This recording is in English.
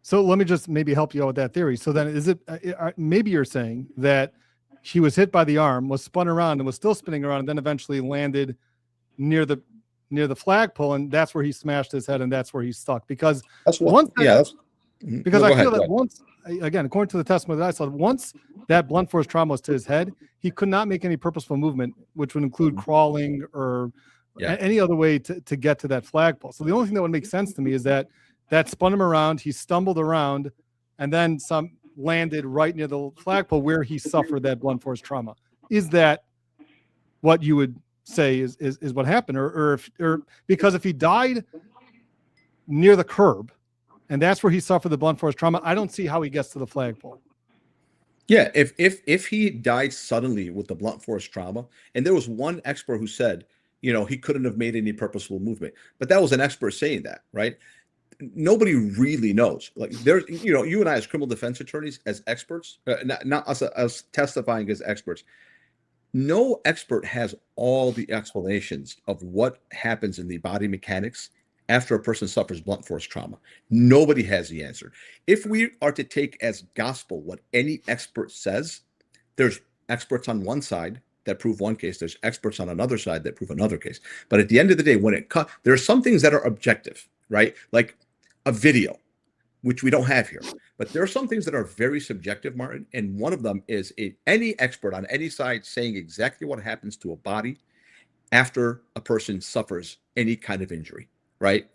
So let me just maybe help you out with that theory. So then is it, maybe you're saying that he was hit by the arm, was spun around and was still spinning around and then eventually landed near the flagpole, and that's where he smashed his head and that's where he's stuck. Because That's what, once that, yeah. That's, because no, I go feel ahead, that once, again, according to the testimony that I saw, once that blunt force trauma was to his head, he could not make any purposeful movement, which would include crawling or any other way to get to that flagpole. So the only thing that would make sense to me is that spun him around, he stumbled around, and then some landed right near the flagpole where he suffered that blunt force trauma. Is that what you would say is what happened? Or because if he died near the curb and that's where he suffered the blunt force trauma, I don't see how he gets to the flagpole. Yeah, if he died suddenly with the blunt force trauma, and there was one expert who said, he couldn't have made any purposeful movement, but that was an expert saying that, right? Nobody really knows. Like there's, you and I as criminal defense attorneys, as experts, not us as testifying as experts. No expert has all the explanations of what happens in the body mechanics after a person suffers blunt force trauma. Nobody has the answer. If we are to take as gospel what any expert says, there's experts on one side that prove one case, there's experts on another side that prove another case. But at the end of the day, there are some things that are objective, right? Like a video, which we don't have here. But there are some things that are very subjective, Martin, and one of them is any expert on any side saying exactly what happens to a body after a person suffers any kind of injury, right?